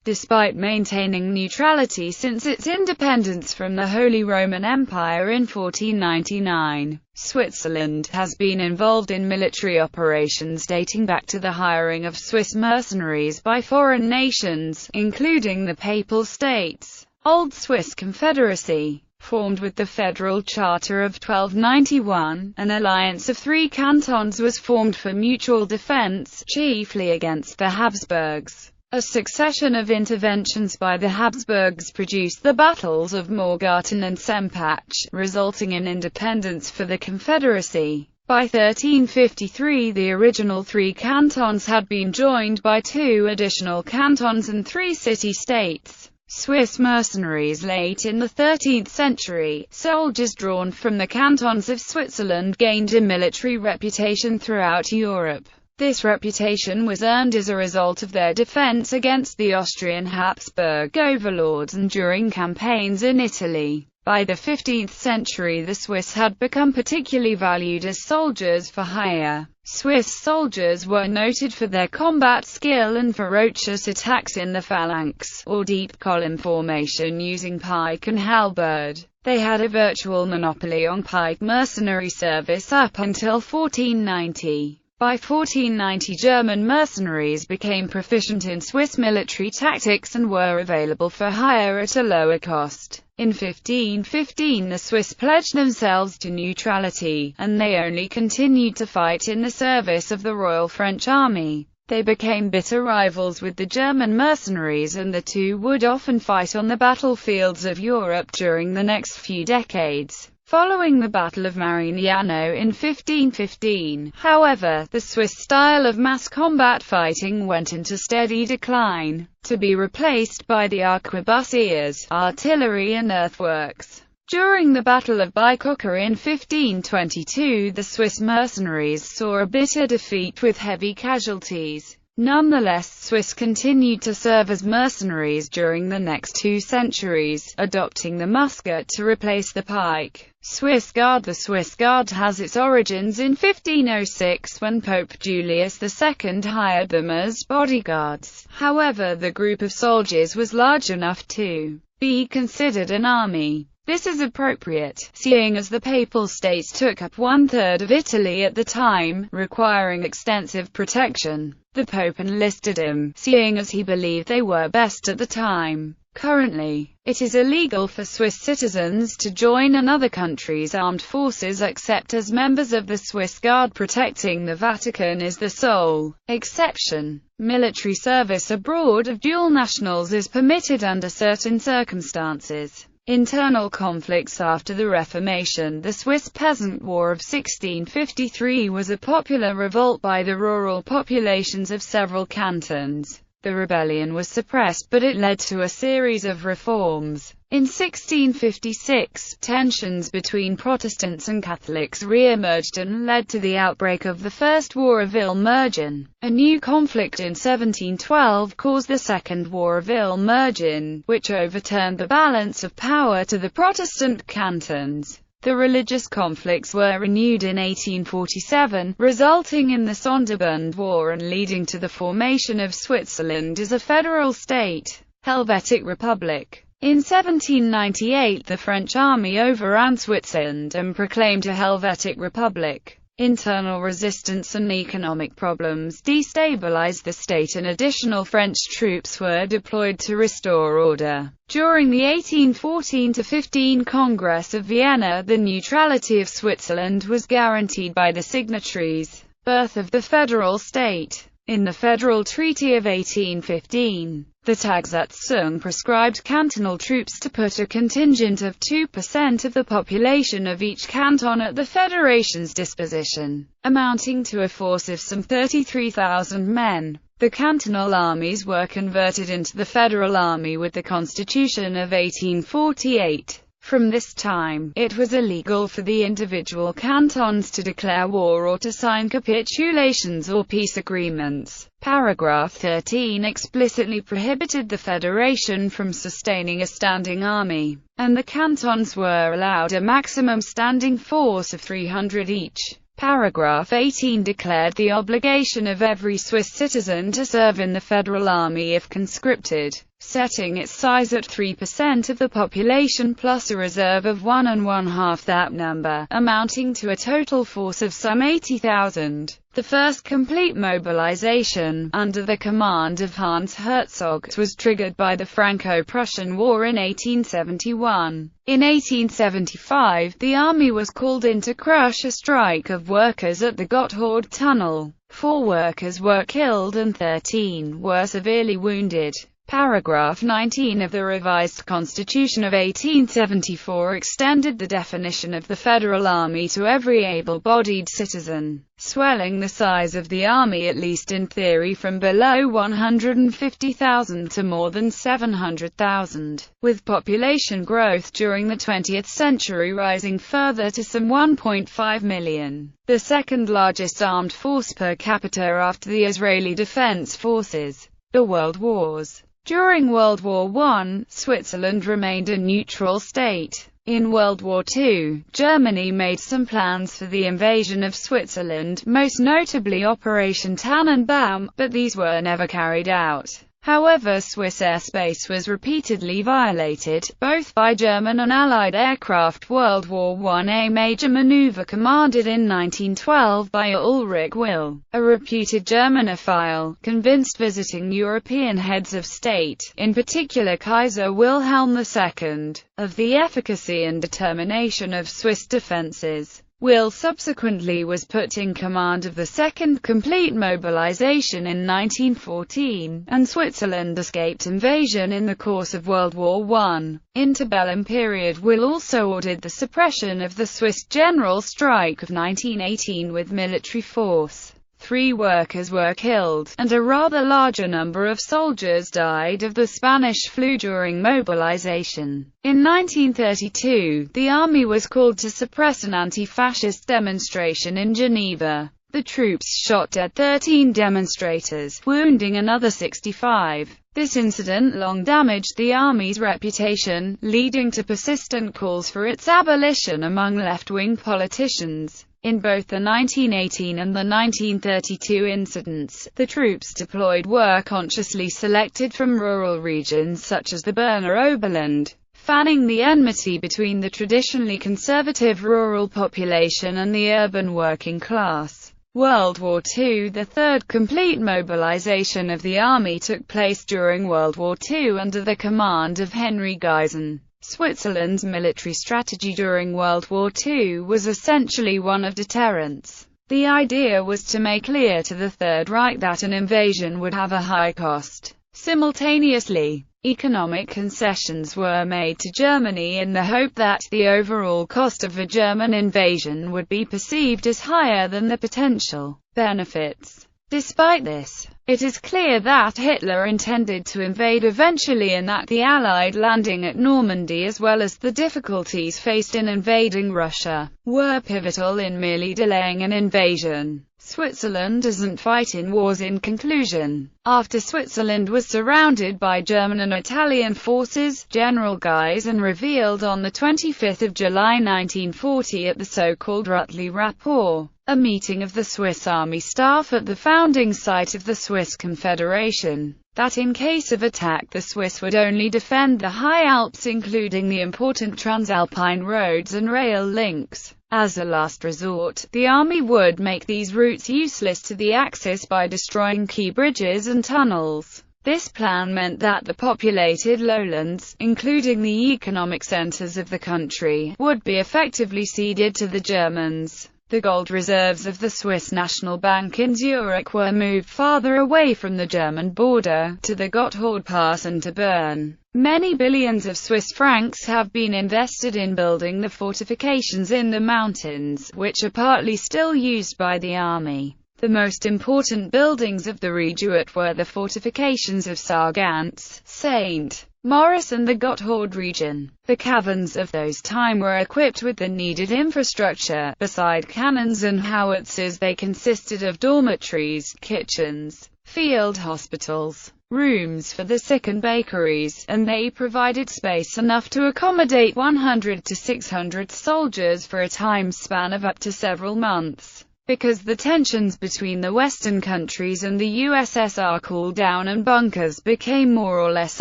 Despite maintaining neutrality since its independence from the Holy Roman Empire in 1499, Switzerland has been involved in military operations dating back to the hiring of Swiss mercenaries by foreign nations, including the Papal States. Old Swiss Confederacy, formed with the Federal Charter of 1291, an alliance of 3 cantons was formed for mutual defense, chiefly against the Habsburgs. A succession of interventions by the Habsburgs produced the battles of Morgarten and Sempach, resulting in independence for the Confederacy. By 1353 the original 3 cantons had been joined by 2 additional cantons and 3 city-states. Swiss mercenaries. Late in the 13th century, soldiers drawn from the cantons of Switzerland gained a military reputation throughout Europe. This reputation was earned as a result of their defense against the Austrian Habsburg overlords and during campaigns in Italy. By the 15th century the Swiss had become particularly valued as soldiers for hire. Swiss soldiers were noted for their combat skill and ferocious attacks in the phalanx, or deep column formation using pike and halberd. They had a virtual monopoly on pike mercenary service up until 1490. By 1490 German mercenaries became proficient in Swiss military tactics and were available for hire at a lower cost. In 1515 the Swiss pledged themselves to neutrality, and they only continued to fight in the service of the Royal French Army. They became bitter rivals with the German mercenaries, and the two would often fight on the battlefields of Europe during the next few decades. Following the Battle of Marignano in 1515, however, the Swiss style of mass combat fighting went into steady decline, to be replaced by the arquebusiers, artillery and earthworks. During the Battle of Bicocca in 1522 the Swiss mercenaries saw a bitter defeat with heavy casualties. Nonetheless, Swiss continued to serve as mercenaries during the next 2 centuries, adopting the musket to replace the pike. Swiss Guard. The Swiss Guard has its origins in 1506 when Pope Julius II hired them as bodyguards. However, the group of soldiers was large enough to be considered an army. This is appropriate, seeing as the Papal States took up 1/3 of Italy at the time, requiring extensive protection. The Pope enlisted them, seeing as he believed they were best at the time. Currently, it is illegal for Swiss citizens to join another country's armed forces except as members of the Swiss Guard. Protecting the Vatican is the sole exception. Military service abroad of dual nationals is permitted under certain circumstances. Internal conflicts. After the Reformation, the Swiss Peasant War of 1653 was a popular revolt by the rural populations of several cantons. The rebellion was suppressed, but it led to a series of reforms. In 1656, tensions between Protestants and Catholics re-emerged and led to the outbreak of the First War of Ille-Mergin. A new conflict in 1712 caused the Second War of Ille-Mergin, which overturned the balance of power to the Protestant cantons. The religious conflicts were renewed in 1847, resulting in the Sonderbund War and leading to the formation of Switzerland as a federal state. Helvetic Republic. In 1798 the French army overran Switzerland and proclaimed a Helvetic Republic. Internal resistance and economic problems destabilized the state, and additional French troops were deployed to restore order. During the 1814-15 Congress of Vienna, the neutrality of Switzerland was guaranteed by the signatories. Birth of the federal state. In the Federal Treaty of 1815, the Tagsatzung prescribed cantonal troops to put a contingent of 2% of the population of each canton at the Federation's disposition, amounting to a force of some 33,000 men. The cantonal armies were converted into the Federal Army with the Constitution of 1848. From this time, it was illegal for the individual cantons to declare war or to sign capitulations or peace agreements. Paragraph 13 explicitly prohibited the Federation from sustaining a standing army, and the cantons were allowed a maximum standing force of 300 each. Paragraph 18 declared the obligation of every Swiss citizen to serve in the Federal Army if conscripted, setting its size at 3% of the population plus a reserve of 1½ that number, amounting to a total force of some 80,000. The first complete mobilization, under the command of Hans Herzog, was triggered by the Franco-Prussian War in 1871. In 1875, the army was called in to crush a strike of workers at the Gotthard Tunnel. 4 workers were killed and 13 were severely wounded. Paragraph 19 of the revised Constitution of 1874 extended the definition of the Federal Army to every able-bodied citizen, swelling the size of the army at least in theory from below 150,000 to more than 700,000, with population growth during the 20th century rising further to some 1.5 million, the second largest armed force per capita after the Israeli Defense Forces. The World Wars. During World War I, Switzerland remained a neutral state. In World War II, Germany made some plans for the invasion of Switzerland, most notably Operation Tannenbaum, but these were never carried out. However, Swiss airspace was repeatedly violated, both by German and Allied aircraft. World War I, a major maneuver commanded in 1912 by Ulrich Will, a reputed Germanophile, convinced visiting European heads of state, in particular Kaiser Wilhelm II, of the efficacy and determination of Swiss defenses. Will subsequently was put in command of the Second Complete Mobilization in 1914, and Switzerland escaped invasion in the course of World War I. Interbellum period. Will also ordered the suppression of the Swiss general strike of 1918 with military force. 3 workers were killed, and a rather larger number of soldiers died of the Spanish flu during mobilization. In 1932, the army was called to suppress an anti-fascist demonstration in Geneva. The troops shot dead 13 demonstrators, wounding another 65. This incident long damaged the army's reputation, leading to persistent calls for its abolition among left-wing politicians. In both the 1918 and the 1932 incidents, the troops deployed were consciously selected from rural regions such as the Berner Oberland, fanning the enmity between the traditionally conservative rural population and the urban working class. World War II. The third complete mobilization of the army took place during World War II under the command of Henry Guisan. Switzerland's military strategy during World War II was essentially one of deterrence. The idea was to make clear to the Third Reich that an invasion would have a high cost. Simultaneously, economic concessions were made to Germany in the hope that the overall cost of a German invasion would be perceived as higher than the potential benefits. Despite this, it is clear that Hitler intended to invade eventually and that the Allied landing at Normandy as well as the difficulties faced in invading Russia were pivotal in merely delaying an invasion. Switzerland doesn't fight in wars. In conclusion, after Switzerland was surrounded by German and Italian forces, General Guisan revealed on the 25th of July 1940 at the so-called Rütli Rapport, a meeting of the Swiss Army staff at the founding site of the Swiss Confederation, that in case of attack the Swiss would only defend the high Alps including the important transalpine roads and rail links. As a last resort, the army would make these routes useless to the Axis by destroying key bridges and tunnels. This plan meant that the populated lowlands, including the economic centers of the country, would be effectively ceded to the Germans. The gold reserves of the Swiss National Bank in Zurich were moved farther away from the German border, to the Gotthard Pass and to Bern. Many billions of Swiss francs have been invested in building the fortifications in the mountains, which are partly still used by the army. The most important buildings of the Redoubt were the fortifications of Sargans, St. Maurice and the Gotthard region. The caverns of those time were equipped with the needed infrastructure. Beside cannons and howitzers, they consisted of dormitories, kitchens, field hospitals, rooms for the sick and bakeries, and they provided space enough to accommodate 100 to 600 soldiers for a time span of up to several months. because the tensions between the Western countries and the USSR cooled down and bunkers became more or less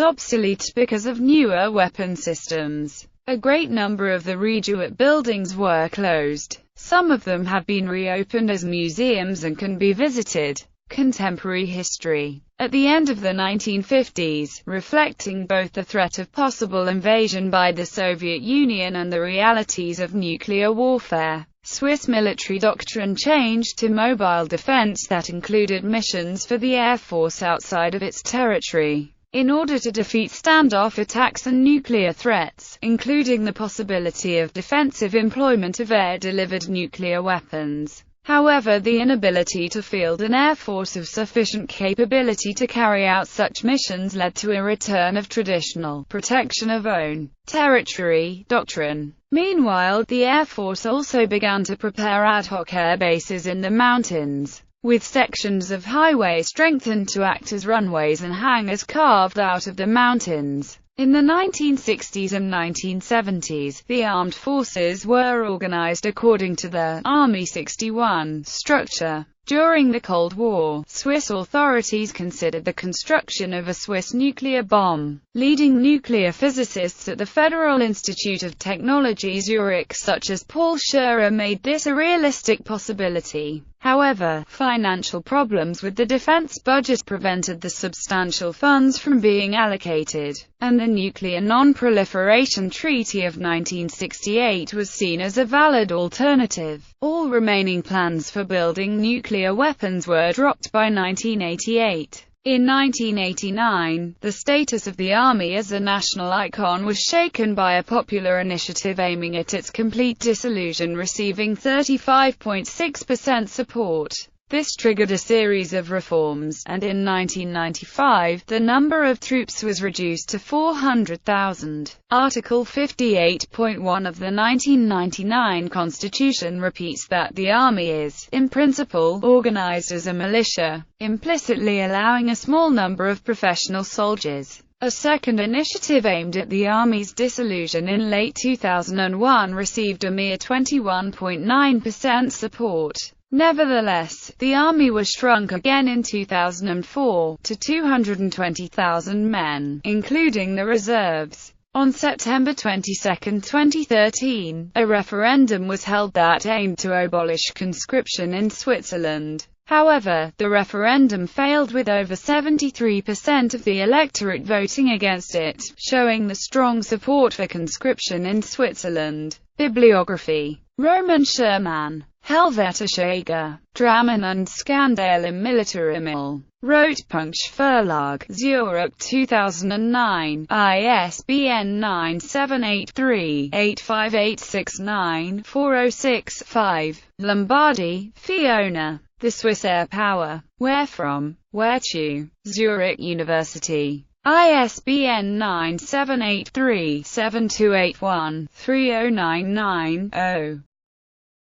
obsolete because of newer weapon systems. A great number of the redoubt buildings were closed. Some of them have been reopened as museums and can be visited. Contemporary history. At the end of the 1950s, reflecting both the threat of possible invasion by the Soviet Union and the realities of nuclear warfare, Swiss military doctrine changed to mobile defense that included missions for the Air Force outside of its territory, in order to defeat standoff attacks and nuclear threats, including the possibility of defensive employment of air-delivered nuclear weapons. However, the inability to field an air force of sufficient capability to carry out such missions led to a return of traditional protection of own territory doctrine. Meanwhile, the Air Force also began to prepare ad hoc air bases in the mountains, with sections of highway strengthened to act as runways and hangars carved out of the mountains. In the 1960s and 1970s, the armed forces were organized according to the Army 61 structure. During the Cold War, Swiss authorities considered the construction of a Swiss nuclear bomb. Leading nuclear physicists at the Federal Institute of Technology Zurich, such as Paul Scherrer, made this a realistic possibility. However, financial problems with the defense budget prevented the substantial funds from being allocated, and the Nuclear Non-Proliferation Treaty of 1968 was seen as a valid alternative. All remaining plans for building nuclear weapons were dropped by 1988. In 1989, the status of the Army as a national icon was shaken by a popular initiative aiming at its complete dissolution, receiving 35.6% support. This triggered a series of reforms, and in 1995, the number of troops was reduced to 400,000. Article 58.1 of the 1999 Constitution repeats that the Army is, in principle, organized as a militia, implicitly allowing a small number of professional soldiers. A second initiative aimed at the Army's dissolution in late 2001 received a mere 21.9% support. Nevertheless, the Army was shrunk again in 2004, to 220,000 men, including the reserves. On September 22, 2013, a referendum was held that aimed to abolish conscription in Switzerland. However, the referendum failed, with over 73% of the electorate voting against it, showing the strong support for conscription in Switzerland. Bibliography. Roman Sherman, Helvetische Dramen und Skandale im Militarismus. Rotpunkt Verlag, Zurich 2009, ISBN 978385869-406-5. Lombardi, Fiona. The Swiss Air Power. Where From? Where To? Zurich University. ISBN 9783728130990.